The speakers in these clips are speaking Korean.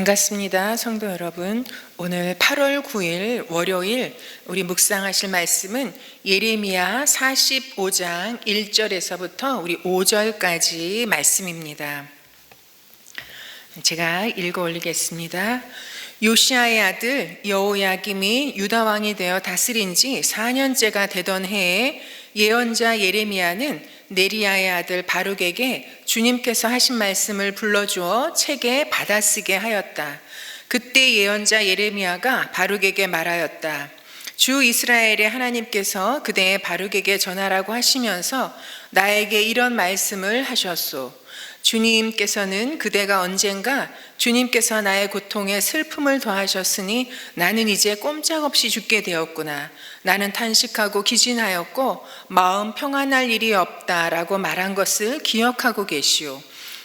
반갑습니다. 성도 여러분. 오늘 8월 9일 월요일 우리 묵상하실 말씀은 예레미야 45장 1절에서부터 우리 5절까지 말씀입니다. 제가 읽어 올리겠습니다. 요시야의 아들 여호야김이 유다 왕이 되어 다스린 지 4년째가 되던 해에 예언자 예레미야는 네리야의 아들 바룩에게 주님께서 하신 말씀을 불러주어 책에 받아쓰게 하였다. 그때 예언자 예레미야가 바룩에게 말하였다. 주 이스라엘의 하나님께서 그대의 바룩에게 전하라고 하시면서 나에게 이런 말씀을 하셨소. 주님께서는 그대가 언젠가 주님께서 나의 고통에 슬픔을 더하셨으니 나는 이제 꼼짝없이 죽게 되었구나. 나는 탄식하고 기진하였고 마음 평안할 일이 없다라고 말한 것을 기억하고 계시오.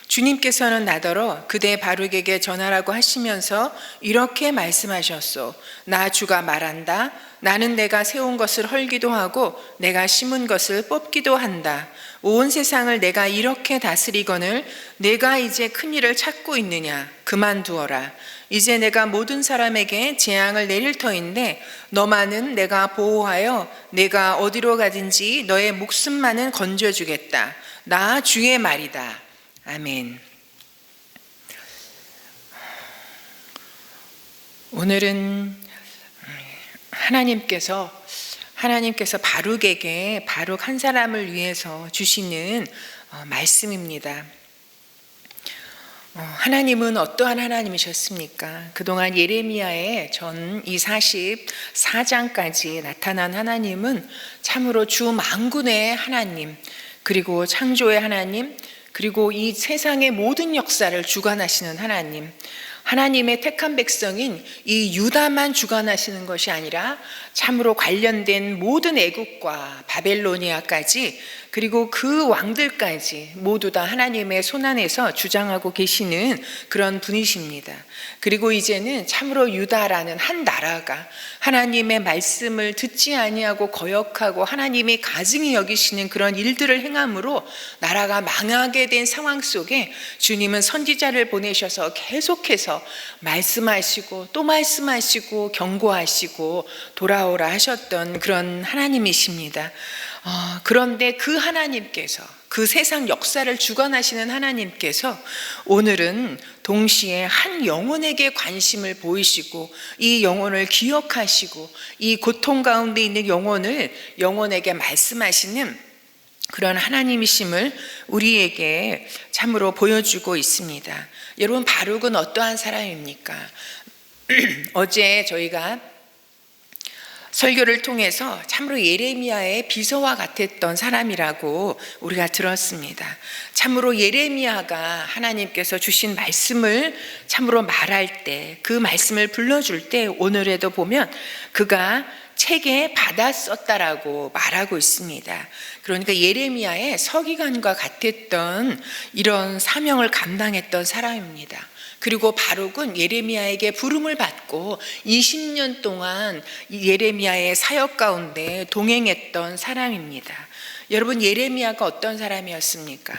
주님께서는 나더러 그대 바룩에게 전하라고 하시면서 이렇게 말씀하셨소. 나 주가 말한다. 나는 내가 세운 것을 헐기도 하고 내가 심은 것을 뽑기도 한다. 온 세상을 내가 이렇게 다스리거늘 내가 이제 큰 일을 찾고 있느냐. 그만두어라. 이제 내가 모든 사람에게 재앙을 내릴 터인데 너만은 내가 보호하여 내가 어디로 가든지 너의 목숨만은 건져주겠다. 나 주의 말이다. 아멘. 오늘은 하나님께서 바룩에게 바룩 한 사람을 위해서 주시는 말씀입니다. 하나님은 어떠한 하나님이셨습니까? 그동안 예레미야의 전 이 44장까지 나타난 하나님은 참으로 주 만군의 하나님, 그리고 창조의 하나님, 그리고 이 세상의 모든 역사를 주관하시는 하나님, 하나님의 택한 백성인 이 유다만 주관하시는 것이 아니라 참으로 관련된 모든 애국과 바벨로니아까지 그리고 그 왕들까지 모두 다 하나님의 손안에서 주장하고 계시는 그런 분이십니다. 그리고 이제는 참으로 유다라는 한 나라가 하나님의 말씀을 듣지 아니하고 거역하고 하나님이 가증히 여기시는 그런 일들을 행함으로 나라가 망하게 된 상황 속에 주님은 선지자를 보내셔서 계속해서 말씀하시고 또 말씀하시고 경고하시고 돌아오라 하셨던 그런 하나님이십니다. 그런데 그 하나님께서, 그 세상 역사를 주관하시는 하나님께서 오늘은 동시에 한 영혼에게 관심을 보이시고 이 영혼을 기억하시고 이 고통 가운데 있는 영혼에게 말씀하시는 그런 하나님이심을 우리에게 참으로 보여주고 있습니다. 여러분, 바룩은 어떠한 사람입니까? 어제 저희가 설교를 통해서 참으로 예레미야의 비서와 같았던 사람이라고 우리가 들었습니다. 참으로 예레미야가 하나님께서 주신 말씀을 참으로 말할 때, 그 말씀을 불러줄 때 오늘에도 보면 그가 책에 받아 썼다라고 말하고 있습니다. 그러니까 예레미야의 서기관과 같았던 이런 사명을 감당했던 사람입니다. 그리고 바룩은 예레미야에게 부름을 받고 20년 동안 예레미야의 사역 가운데 동행했던 사람입니다. 여러분, 예레미야가 어떤 사람이었습니까?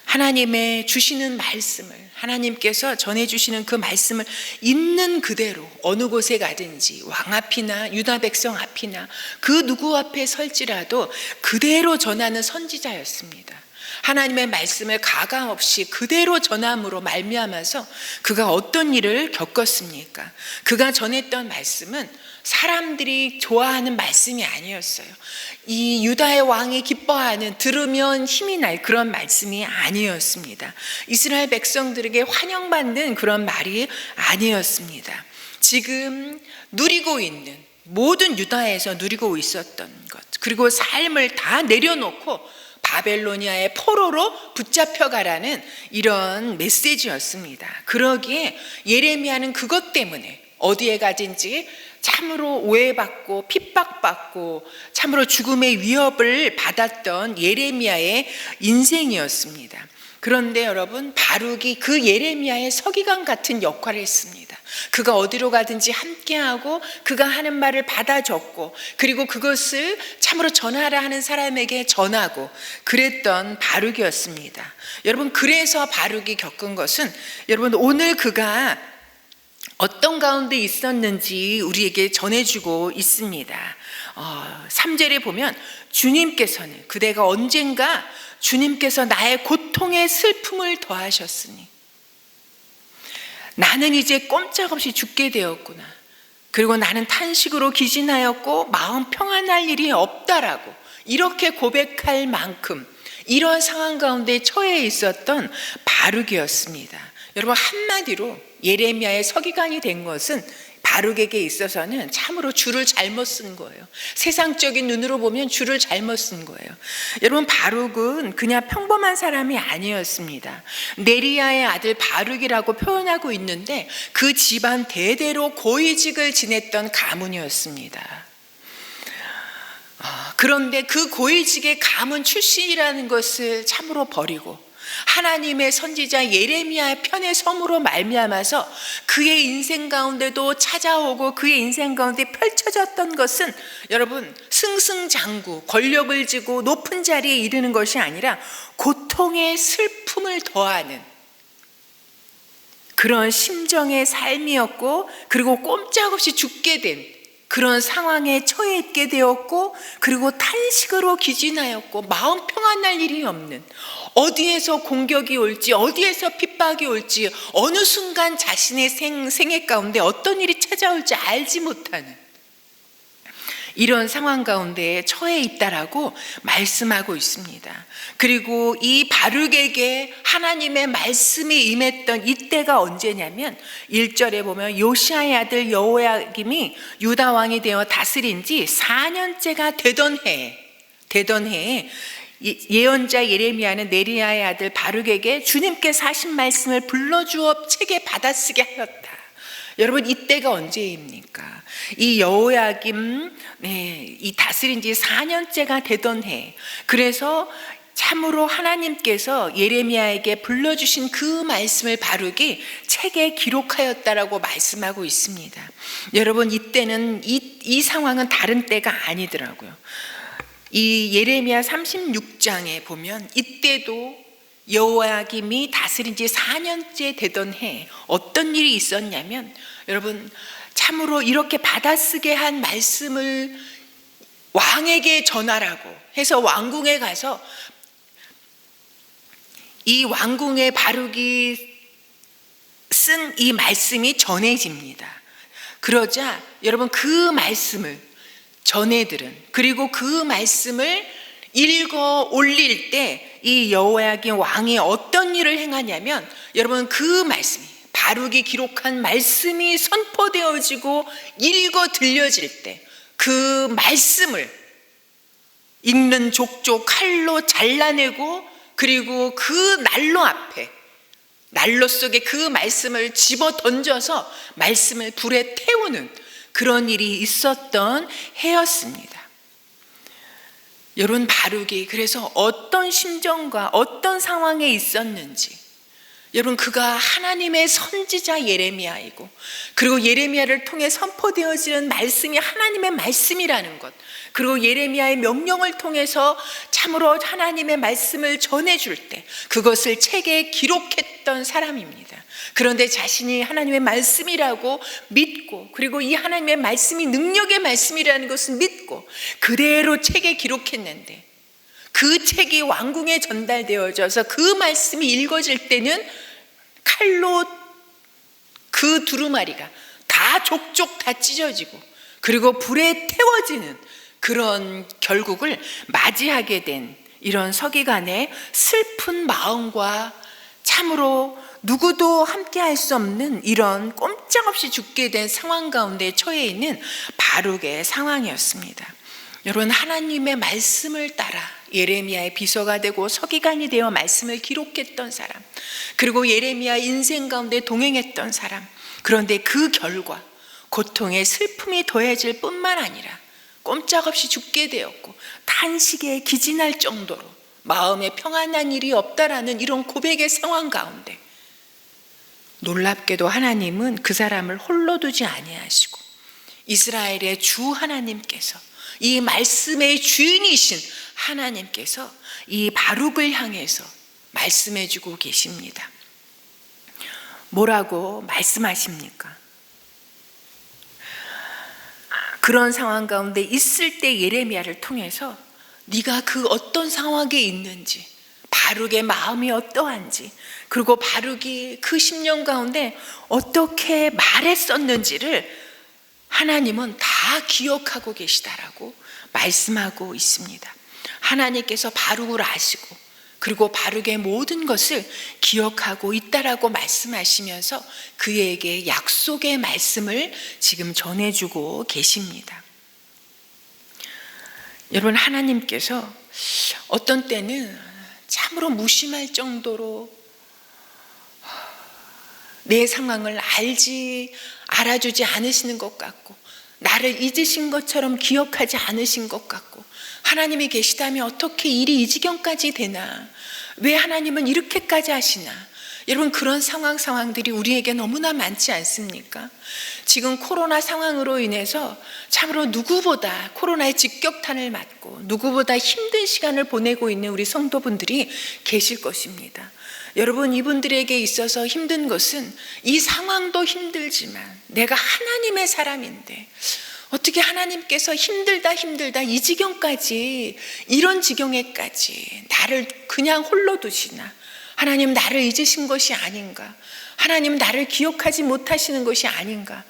하나님의 주시는 말씀을, 하나님께서 전해주시는 그 말씀을 있는 그대로 어느 곳에 가든지 왕 앞이나 유다 백성 앞이나 그 누구 앞에 설지라도 그대로 전하는 선지자였습니다. 하나님의 말씀을 가감없이 그대로 전함으로 말미암아서 그가 어떤 일을 겪었습니까? 그가 전했던 말씀은 사람들이 좋아하는 말씀이 아니었어요. 이 유다의 왕이 기뻐하는, 들으면 힘이 날 그런 말씀이 아니었습니다. 이스라엘 백성들에게 환영받는 그런 말이 아니었습니다. 지금 누리고 있는, 모든 유다에서 누리고 있었던 것, 그리고 삶을 다 내려놓고 바벨로니아의 포로로 붙잡혀가라는 이런 메시지였습니다. 그러기에 예레미야는 그것 때문에 어디에 가든지 참으로 오해받고 핍박받고 참으로 죽음의 위협을 받았던 예레미야의 인생이었습니다. 그런데 여러분, 바룩이 그 예레미야의 서기관 같은 역할을 했습니다. 그가 어디로 가든지 함께하고 그가 하는 말을 받아 적고 그리고 그것을 참으로 전하라 하는 사람에게 전하고 그랬던 바룩이었습니다. 여러분, 그래서 바룩이 겪은 것은, 여러분, 오늘 그가 어떤 가운데 있었는지 우리에게 전해주고 있습니다. 3절에 보면 주님께서는 그대가 언젠가 주님께서 나의 고통의 슬픔을 더하셨으니 나는 이제 꼼짝없이 죽게 되었구나. 그리고 나는 탄식으로 기진하였고 마음 평안할 일이 없다라고 이렇게 고백할 만큼 이런 상황 가운데 처해 있었던 바룩이었습니다. 여러분, 한마디로 예레미야의 서기관이 된 것은 바룩에게 있어서는 참으로 줄을 잘못 쓴 거예요. 세상적인 눈으로 보면 줄을 잘못 쓴 거예요. 여러분, 바룩은 그냥 평범한 사람이 아니었습니다. 네리야의 아들 바룩이라고 표현하고 있는데 그 집안 대대로 고위직을 지냈던 가문이었습니다. 그런데 그 고위직의 가문 출신이라는 것을 참으로 버리고 하나님의 선지자 예레미야의 편의 섬으로 말미암아서 그의 인생 가운데도 찾아오고 그의 인생 가운데 펼쳐졌던 것은 여러분 승승장구 권력을 쥐고 높은 자리에 이르는 것이 아니라 고통의 슬픔을 더하는 그런 심정의 삶이었고, 그리고 꼼짝없이 죽게 된 그런 상황에 처해 있게 되었고, 그리고 탄식으로 기진하였고 마음 평안할 일이 없는, 어디에서 공격이 올지 어디에서 핍박이 올지 어느 순간 자신의 생애 가운데 어떤 일이 찾아올지 알지 못하는 이런 상황 가운데 처해 있다라고 말씀하고 있습니다. 그리고 이 바룩에게 하나님의 말씀이 임했던 이때가 언제냐면 1절에 보면 요시아의 아들 여호야김이 유다 왕이 되어 다스린 지 4년째가 되던 해에 예언자 예레미야는 네리야의 아들 바룩에게 주님께서 하신 말씀을 불러주어 책에 받아쓰게 하였다. 여러분, 이때가 언제입니까? 이 여호야김 이 다스린 지 4년째가 되던 해, 그래서 참으로 하나님께서 예레미야에게 불러주신 그 말씀을 바룩이 책에 기록하였다라고 말씀하고 있습니다. 여러분, 이때는 이 상황은 다른 때가 아니더라고요. 이 예레미야 36장에 보면 이때도 여호야김이 다스린 지 4년째 되던 해 어떤 일이 있었냐면, 여러분 참으로 이렇게 받아쓰게 한 말씀을 왕에게 전하라고 해서 왕궁에 가서 이 왕궁의 바룩이 쓴 이 말씀이 전해집니다. 그러자 여러분 그 말씀을 전해들은, 그리고 그 말씀을 읽어 올릴 때 이 여호야김 왕이 어떤 일을 행하냐면, 여러분 그 말씀이 바룩이 기록한 말씀이 선포되어지고 읽어 들려질 때 그 말씀을 읽는 족족 칼로 잘라내고, 그리고 그 난로 속에 그 말씀을 집어 던져서 말씀을 불에 태우는 그런 일이 있었던 해였습니다. 여러분, 바룩이 그래서 어떤 심정과 어떤 상황에 있었는지, 여러분 그가 하나님의 선지자 예레미야이고, 그리고 예레미야를 통해 선포되어지는 말씀이 하나님의 말씀이라는 것, 그리고 예레미야의 명령을 통해서 참으로 하나님의 말씀을 전해줄 때 그것을 책에 기록했던 사람입니다. 그런데 자신이 하나님의 말씀이라고 믿고, 그리고 이 하나님의 말씀이 능력의 말씀이라는 것을 믿고 그대로 책에 기록했는데, 그 책이 왕궁에 전달되어져서 그 말씀이 읽어질 때는 칼로 그 두루마리가 다 족족 다 찢어지고, 그리고 불에 태워지는 그런 결국을 맞이하게 된 이런 서기관의 슬픈 마음과 참으로 누구도 함께할 수 없는 이런 꼼짝없이 죽게 된 상황 가운데 처해 있는 바룩의 상황이었습니다. 여러분, 하나님의 말씀을 따라 예레미야의 비서가 되고 서기관이 되어 말씀을 기록했던 사람, 그리고 예레미야 인생 가운데 동행했던 사람, 그런데 그 결과 고통의 슬픔이 더해질 뿐만 아니라 꼼짝없이 죽게 되었고 탄식에 기진할 정도로 마음에 평안한 일이 없다라는 이런 고백의 상황 가운데 놀랍게도 하나님은 그 사람을 홀로 두지 아니하시고 이스라엘의 주 하나님께서, 이 말씀의 주인이신 하나님께서 이 바룩을 향해서 말씀해 주고 계십니다. 뭐라고 말씀하십니까? 그런 상황 가운데 있을 때 예레미야를 통해서 네가 그 어떤 상황에 있는지, 바룩의 마음이 어떠한지, 그리고 바룩이 그 10년 가운데 어떻게 말했었는지를 하나님은 다 기억하고 계시다라고 말씀하고 있습니다. 하나님께서 바룩을 아시고 그리고 바룩의 모든 것을 기억하고 있다라고 말씀하시면서 그에게 약속의 말씀을 지금 전해주고 계십니다. 여러분, 하나님께서 어떤 때는 참으로 무심할 정도로 내 상황을 알아주지 않으시는 것 같고, 나를 잊으신 것처럼 기억하지 않으신 것 같고, 하나님이 계시다면 어떻게 일이 이 지경까지 되나? 왜 하나님은 이렇게까지 하시나? 여러분, 그런 상황들이 우리에게 너무나 많지 않습니까? 지금 코로나 상황으로 인해서 참으로 누구보다 코로나의 직격탄을 맞고 누구보다 힘든 시간을 보내고 있는 우리 성도분들이 계실 것입니다. 여러분, 이분들에게 있어서 힘든 것은 이 상황도 힘들지만 내가 하나님의 사람인데 어떻게 하나님께서 힘들다 이 지경까지, 이런 지경에까지 나를 그냥 홀로 두시나? 하나님, 나를 잊으신 것이 아닌가? 하나님, 나를 기억하지 못하시는 것이 아닌가?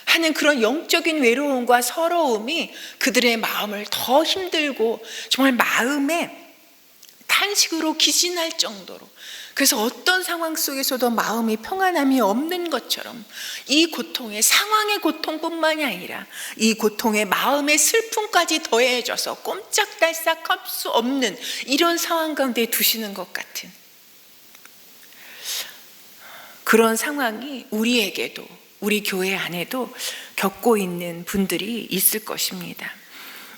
하는 그런 영적인 외로움과 서러움이 그들의 마음을 더 힘들고 정말 마음에 탄식으로 기진할 정도로, 그래서 어떤 상황 속에서도 마음이 평안함이 없는 것처럼 이 고통의, 상황의 고통뿐만이 아니라 이 고통의 마음의 슬픔까지 더해져서 꼼짝달싹 할 수 없는 이런 상황 가운데 두시는 것 같은 그런 상황이 우리에게도, 우리 교회 안에도 겪고 있는 분들이 있을 것입니다.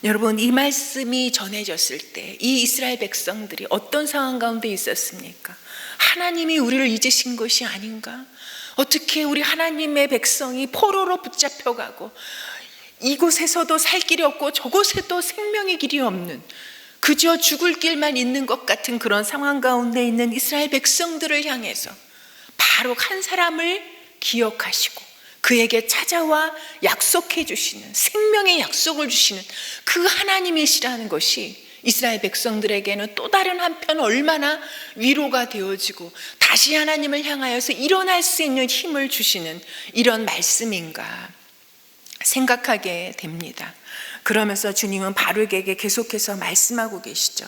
여러분, 이 말씀이 전해졌을 때 이 이스라엘 백성들이 어떤 상황 가운데 있었습니까? 하나님이 우리를 잊으신 것이 아닌가? 어떻게 우리 하나님의 백성이 포로로 붙잡혀가고 이곳에서도 살 길이 없고 저곳에도 생명의 길이 없는, 그저 죽을 길만 있는 것 같은 그런 상황 가운데 있는 이스라엘 백성들을 향해서 바로 한 사람을 기억하시고 그에게 찾아와 약속해 주시는, 생명의 약속을 주시는 그 하나님이시라는 것이 이스라엘 백성들에게는 또 다른 한편 얼마나 위로가 되어지고 다시 하나님을 향하여서 일어날 수 있는 힘을 주시는 이런 말씀인가 생각하게 됩니다. 그러면서 주님은 바룩에게 계속해서 말씀하고 계시죠.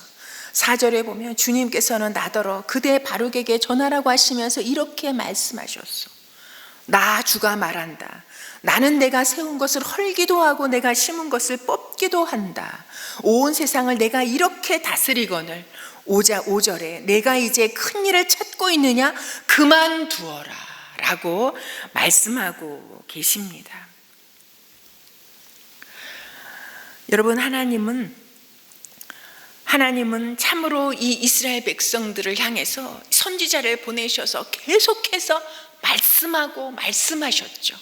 4절에 보면 주님께서는 나더러 그대 바룩에게 전하라고 하시면서 이렇게 말씀하셨어. 나 주가 말한다. 나는 내가 세운 것을 헐기도 하고 내가 심은 것을 뽑기도 한다. 온 세상을 내가 이렇게 다스리거늘. 5절에 내가 이제 큰 일을 찾고 있느냐? 그만두어라 라고 말씀하고 계십니다. 여러분, 하나님은 참으로 이 이스라엘 백성들을 향해서 선지자를 보내셔서 계속해서 말씀하셨죠.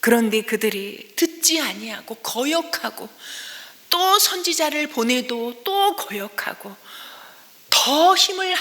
그런데 그들이 듣지 아니하고 거역하고, 또 선지자를 보내도 또 거역하고, 더 힘을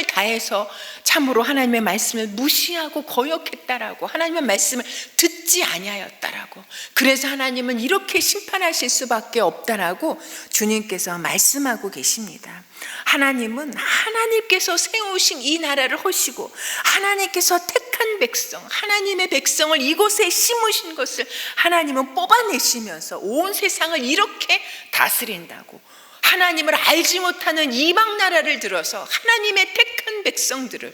다해서 참으로 하나님의 말씀을 무시하고 거역했다라고, 하나님의 말씀을 듣지 아니하였다라고, 그래서 하나님은 이렇게 심판하실 수밖에 없다라고 주님께서 말씀하고 계십니다. 하나님은 하나님께서 세우신 이 나라를 허시고 하나님께서 택한 백성, 하나님의 백성을 이곳에 심으신 것을 하나님은 뽑아내시면서 온 세상을 이렇게 다스린다고, 하나님을 알지 못하는 이방 나라를 들어서 하나님의 택한 백성들을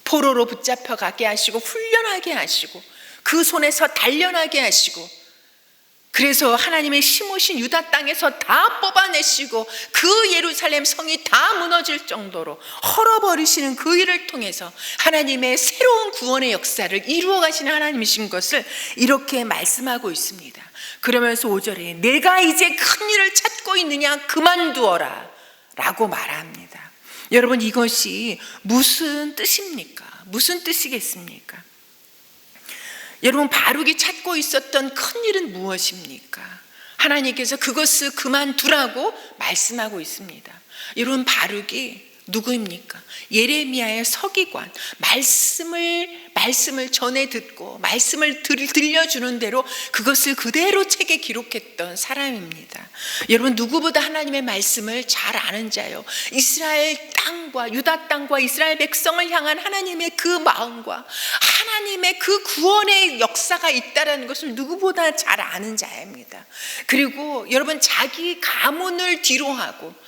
포로로 붙잡혀 가게 하시고 훈련하게 하시고 그 손에서 단련하게 하시고, 그래서 하나님의 심으신 유다 땅에서 다 뽑아내시고 그 예루살렘 성이 다 무너질 정도로 헐어버리시는 그 일을 통해서 하나님의 새로운 구원의 역사를 이루어 가시는 하나님이신 것을 이렇게 말씀하고 있습니다. 그러면서 5절에 내가 이제 큰 일을 찾고 있느냐? 그만두어라 라고 말합니다. 여러분, 이것이 무슨 뜻입니까? 무슨 뜻이겠습니까? 여러분, 바룩이 찾고 있었던 큰 일은 무엇입니까? 하나님께서 그것을 그만두라고 말씀하고 있습니다. 여러분, 바룩이 누구입니까? 예레미야의 서기관, 말씀을 전해 듣고 말씀을 들려주는 대로 그것을 그대로 책에 기록했던 사람입니다. 여러분, 누구보다 하나님의 말씀을 잘 아는 자요, 이스라엘 땅과 유다 땅과 이스라엘 백성을 향한 하나님의 그 마음과 하나님의 그 구원의 역사가 있다는 것을 누구보다 잘 아는 자입니다. 그리고 여러분, 자기 가문을 뒤로하고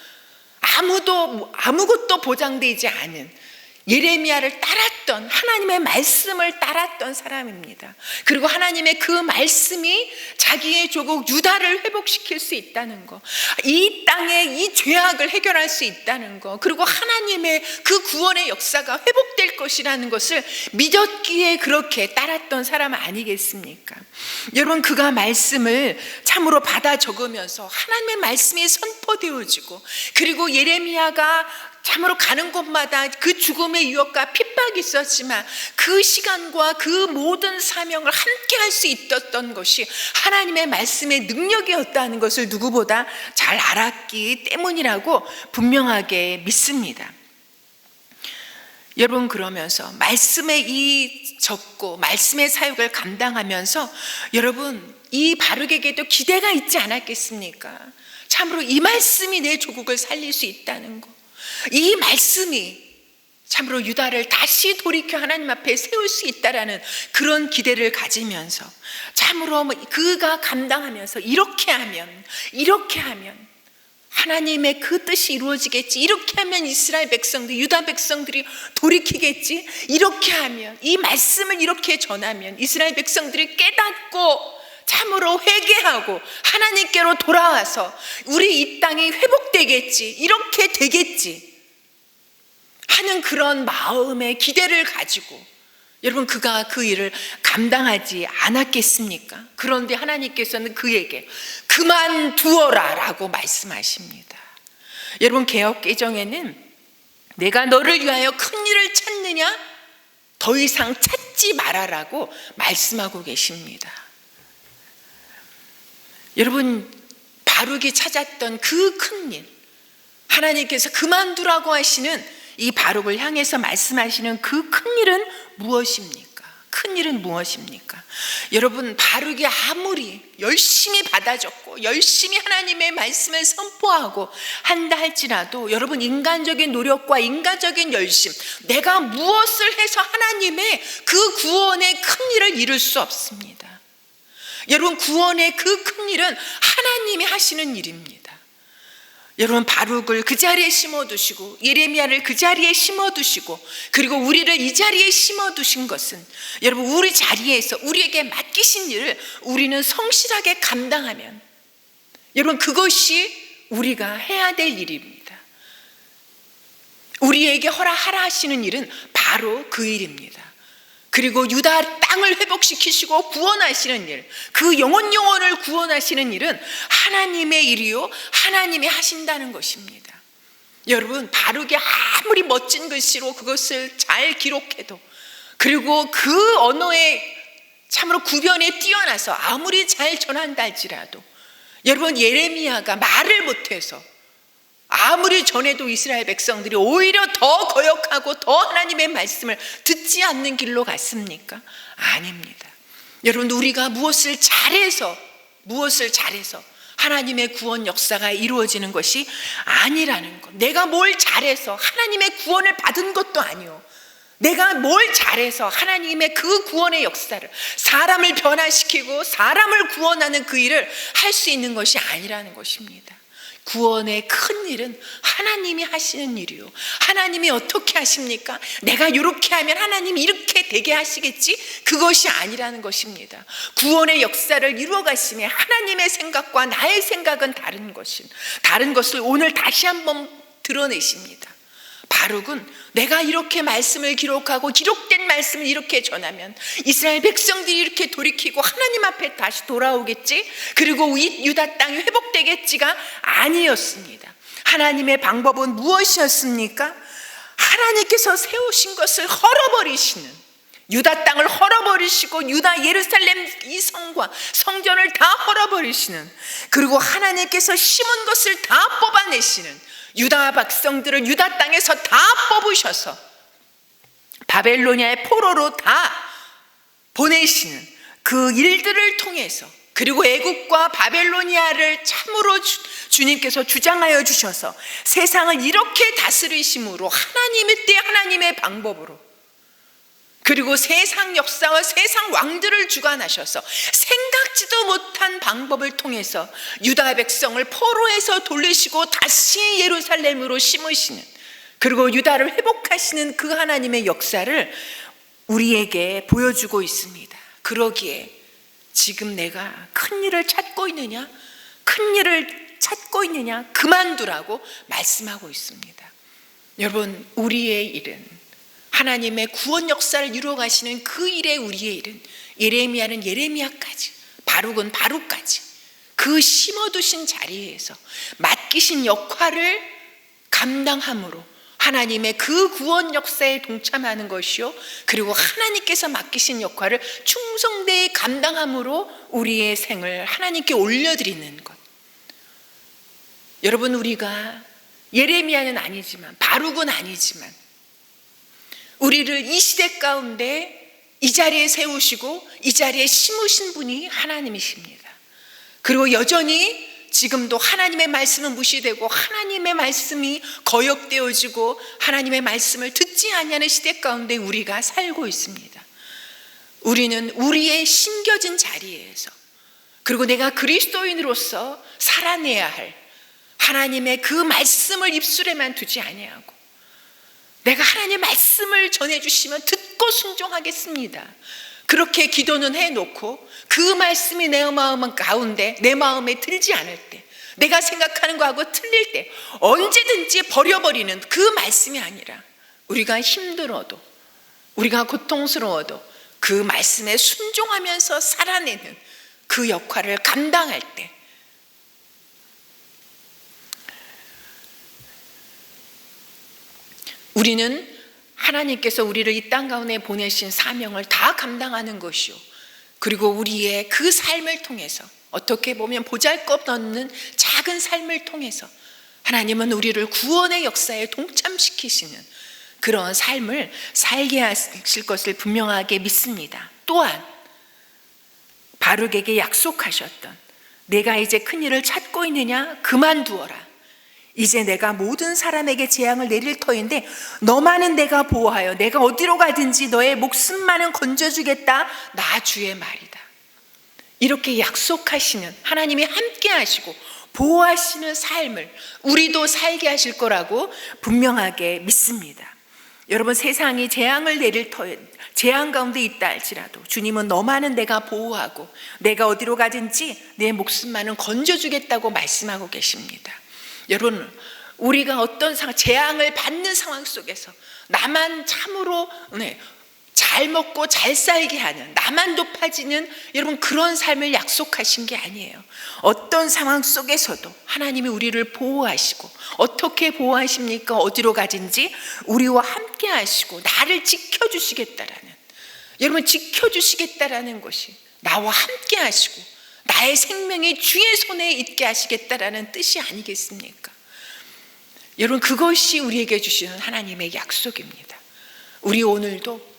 아무것도 보장되지 않은 예레미야를 따랐던, 하나님의 말씀을 따랐던 사람입니다. 그리고 하나님의 그 말씀이 자기의 조국 유다를 회복시킬 수 있다는 것, 이 땅의 이 죄악을 해결할 수 있다는 것, 그리고 하나님의 그 구원의 역사가 회복될 것이라는 것을 믿었기에 그렇게 따랐던 사람 아니겠습니까? 여러분, 그가 말씀을 참으로 받아 적으면서 하나님의 말씀이 선포되어지고, 그리고 예레미야가 참으로 가는 곳마다 그 죽음의 유혹과 핍박이 있었지만 그 시간과 그 모든 사명을 함께 할 수 있었던 것이 하나님의 말씀의 능력이었다는 것을 누구보다 잘 알았기 때문이라고 분명하게 믿습니다. 여러분, 그러면서 말씀의 이 적고 말씀의 사역을 감당하면서 여러분, 이 바룩에게도 기대가 있지 않았겠습니까? 참으로 이 말씀이 내 조국을 살릴 수 있다는 것, 이 말씀이 참으로 유다를 다시 돌이켜 하나님 앞에 세울 수 있다라는 그런 기대를 가지면서 참으로 그가 감당하면서 이렇게 하면 하나님의 그 뜻이 이루어지겠지, 이렇게 하면 이스라엘 백성들, 유다 백성들이 돌이키겠지, 이렇게 하면, 이 말씀을 이렇게 전하면 이스라엘 백성들이 깨닫고 참으로 회개하고 하나님께로 돌아와서 우리 이 땅이 회복되겠지, 이렇게 되겠지 하는 그런 마음의 기대를 가지고 여러분, 그가 그 일을 감당하지 않았겠습니까? 그런데 하나님께서는 그에게 그만두어라 라고 말씀하십니다. 여러분, 개역개정에는 내가 너를 위하여 큰 일을 찾느냐? 더 이상 찾지 말아라고 말씀하고 계십니다. 여러분, 바룩이 찾았던 그 큰 일, 하나님께서 그만두라고 하시는 이 바룩을 향해서 말씀하시는 그 큰 일은 무엇입니까? 큰 일은 무엇입니까? 여러분, 바룩이 아무리 열심히 받아 적고 열심히 하나님의 말씀을 선포하고 한다 할지라도 여러분, 인간적인 노력과 인간적인 열심, 내가 무엇을 해서 하나님의 그 구원의 큰 일을 이룰 수 없습니다. 여러분, 구원의 그 큰 일은 하나님이 하시는 일입니다. 여러분, 바룩을 그 자리에 심어두시고 예레미야를 그 자리에 심어두시고 그리고 우리를 이 자리에 심어두신 것은 여러분, 우리 자리에서 우리에게 맡기신 일을 우리는 성실하게 감당하면 여러분, 그것이 우리가 해야 될 일입니다. 우리에게 허락하라 하시는 일은 바로 그 일입니다. 그리고 유다 땅을 회복시키시고 구원하시는 일, 그 영혼을 구원하시는 일은 하나님의 일이요, 하나님이 하신다는 것입니다. 여러분, 바룩이 아무리 멋진 글씨로 그것을 잘 기록해도, 그리고 그 언어의 참으로 구변에 뛰어나서 아무리 잘 전한다 할지라도 여러분, 예레미야가 말을 못해서 아무리 전해도 이스라엘 백성들이 오히려 더 거역하고 더 하나님의 말씀을 듣지 않는 길로 갔습니까? 아닙니다. 여러분, 우리가 무엇을 잘해서 하나님의 구원 역사가 이루어지는 것이 아니라는 것, 내가 뭘 잘해서 하나님의 구원을 받은 것도 아니요, 내가 뭘 잘해서 하나님의 그 구원의 역사를, 사람을 변화시키고 사람을 구원하는 그 일을 할 수 있는 것이 아니라는 것입니다. 구원의 큰 일은 하나님이 하시는 일이요, 하나님이 어떻게 하십니까? 내가 이렇게 하면 하나님이 이렇게 되게 하시겠지? 그것이 아니라는 것입니다. 구원의 역사를 이루어 가시면 하나님의 생각과 나의 생각은 다른 것을 오늘 다시 한번 드러내십니다. 바룩은 내가 이렇게 말씀을 기록하고 기록된 말씀을 이렇게 전하면 이스라엘 백성들이 이렇게 돌이키고 하나님 앞에 다시 돌아오겠지, 그리고 유다 땅이 회복되겠지가 아니었습니다. 하나님의 방법은 무엇이었습니까? 하나님께서 세우신 것을 헐어버리시는, 유다 땅을 헐어버리시고 유다 예루살렘 이 성과 성전을 다 헐어버리시는, 그리고 하나님께서 심은 것을 다 뽑아내시는, 유다 백성들을 유다 땅에서 다 뽑으셔서 바벨로니아의 포로로 다 보내시는 그 일들을 통해서, 그리고 애국과 바벨로니아를 참으로 주님께서 주장하여 주셔서 세상을 이렇게 다스리심으로 하나님의 때 하나님의 방법으로, 그리고 세상 역사와 세상 왕들을 주관하셔서 생각지도 못한 방법을 통해서 유다 백성을 포로에서 돌리시고 다시 예루살렘으로 심으시는, 그리고 유다를 회복하시는 그 하나님의 역사를 우리에게 보여주고 있습니다. 그러기에 지금 내가 큰 일을 찾고 있느냐? 큰 일을 찾고 있느냐? 그만두라고 말씀하고 있습니다. 여러분, 우리의 일은, 하나님의 구원 역사를 이루어 가시는 그 일에 우리의 일은, 예레미야는 예레미야까지, 바룩은 바룩까지 그 심어두신 자리에서 맡기신 역할을 감당함으로 하나님의 그 구원 역사에 동참하는 것이요, 그리고 하나님께서 맡기신 역할을 충성되이 감당함으로 우리의 생을 하나님께 올려드리는 것. 여러분, 우리가 예레미야는 아니지만, 바룩은 아니지만, 우리를 이 시대 가운데 이 자리에 세우시고 이 자리에 심으신 분이 하나님이십니다. 그리고 여전히 지금도 하나님의 말씀은 무시되고 하나님의 말씀이 거역되어지고 하나님의 말씀을 듣지 않냐는 시대 가운데 우리가 살고 있습니다. 우리는 우리의 심겨진 자리에서, 그리고 내가 그리스도인으로서 살아내야 할 하나님의 그 말씀을 입술에만 두지 아니하고, 내가 하나님의 말씀을 전해주시면 듣고 순종하겠습니다, 그렇게 기도는 해놓고 그 말씀이 내 마음 가운데, 내 마음에 들지 않을 때, 내가 생각하는 거하고 틀릴 때 언제든지 버려버리는 그 말씀이 아니라, 우리가 힘들어도, 우리가 고통스러워도 그 말씀에 순종하면서 살아내는 그 역할을 감당할 때, 우리는 하나님께서 우리를 이 땅 가운데 보내신 사명을 다 감당하는 것이요, 그리고 우리의 그 삶을 통해서, 어떻게 보면 보잘것없는 작은 삶을 통해서 하나님은 우리를 구원의 역사에 동참시키시는 그런 삶을 살게 하실 것을 분명하게 믿습니다. 또한 바룩에게 약속하셨던, 내가 이제 큰 일을 찾고 있느냐? 그만두어라. 이제 내가 모든 사람에게 재앙을 내릴 터인데 너만은 내가 보호하여 내가 어디로 가든지 너의 목숨만은 건져주겠다. 나 주의 말이다. 이렇게 약속하시는 하나님이 함께 하시고 보호하시는 삶을 우리도 살게 하실 거라고 분명하게 믿습니다. 여러분, 세상이 재앙을 내릴 터에 재앙 가운데 있다 할지라도 주님은 너만은 내가 보호하고 내가 어디로 가든지 내 목숨만은 건져주겠다고 말씀하고 계십니다. 여러분, 우리가 어떤 재앙을 받는 상황 속에서 나만 참으로 잘 먹고 잘 살게 하는, 나만 높아지는 여러분 그런 삶을 약속하신 게 아니에요. 어떤 상황 속에서도 하나님이 우리를 보호하시고, 어떻게 보호하십니까? 어디로 가든지 우리와 함께 하시고 나를 지켜주시겠다라는, 여러분 지켜주시겠다라는 것이 나와 함께 하시고 나의 생명이 주의 손에 있게 하시겠다라는 뜻이 아니겠습니까? 여러분, 그것이 우리에게 주시는 하나님의 약속입니다. 우리 오늘도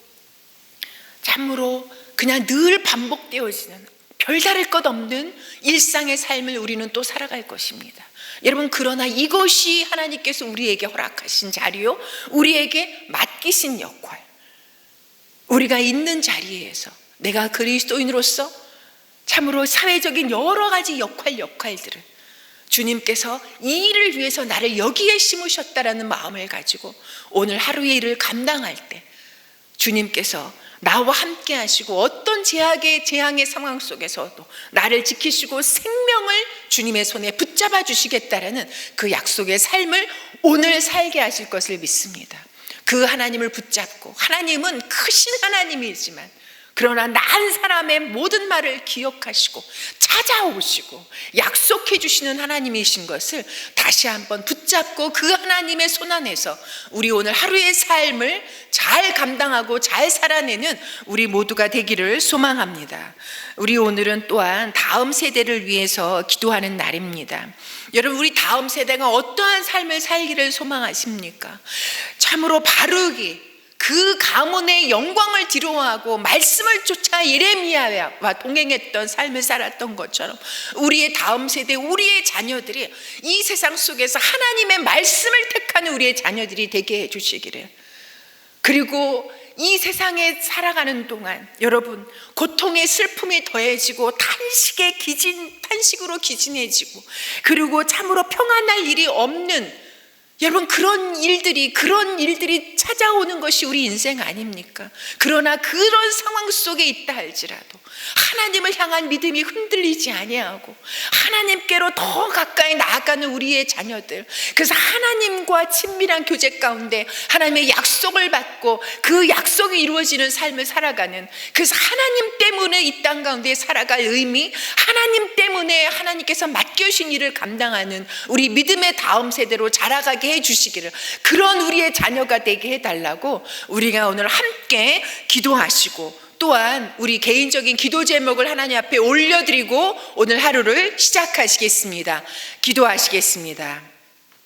참으로 그냥 늘 반복되어지는 별다를 것 없는 일상의 삶을 우리는 또 살아갈 것입니다. 여러분, 그러나 이것이 하나님께서 우리에게 허락하신 자리요, 우리에게 맡기신 역할, 우리가 있는 자리에서 내가 그리스도인으로서 참으로 사회적인 여러 가지 역할들을 주님께서 이 일을 위해서 나를 여기에 심으셨다라는 마음을 가지고 오늘 하루의 일을 감당할 때 주님께서 나와 함께 하시고 어떤 재앙의 상황 속에서도 나를 지키시고 생명을 주님의 손에 붙잡아 주시겠다라는 그 약속의 삶을 오늘 살게 하실 것을 믿습니다. 그 하나님을 붙잡고, 하나님은 크신 하나님이지만 그러나 난 사람의 모든 말을 기억하시고 찾아오시고 약속해 주시는 하나님이신 것을 다시 한번 붙잡고 그 하나님의 손 안에서 우리 오늘 하루의 삶을 잘 감당하고 잘 살아내는 우리 모두가 되기를 소망합니다. 우리 오늘은 또한 다음 세대를 위해서 기도하는 날입니다. 여러분, 우리 다음 세대가 어떠한 삶을 살기를 소망하십니까? 참으로 바르게 그 가문의 영광을 뒤로하고 말씀을 쫓아 예레미야와 동행했던 삶을 살았던 것처럼 우리의 다음 세대, 우리의 자녀들이 이 세상 속에서 하나님의 말씀을 택하는 우리의 자녀들이 되게 해주시기를. 그리고 이 세상에 살아가는 동안 여러분, 고통의 슬픔이 더해지고 탄식으로 기진해지고, 그리고 참으로 평안할 일이 없는, 여러분, 그런 일들이 찾아오는 것이 우리 인생 아닙니까? 그러나 그런 상황 속에 있다 할지라도 하나님을 향한 믿음이 흔들리지 아니하고 하나님께로 더 가까이 나아가는 우리의 자녀들, 그래서 하나님과 친밀한 교제 가운데 하나님의 약속을 받고 그 약속이 이루어지는 삶을 살아가는, 그래서 하나님 때문에 이 땅 가운데 살아갈 의미, 하나님 때문에 하나님께서 맡겨주신 일을 감당하는 우리 믿음의 다음 세대로 자라가게 해주시기를, 그런 우리의 자녀가 되게 해달라고 우리가 오늘 함께 기도하시고, 또한 우리 개인적인 기도 제목을 하나님 앞에 올려드리고 오늘 하루를 시작하시겠습니다. 기도하시겠습니다.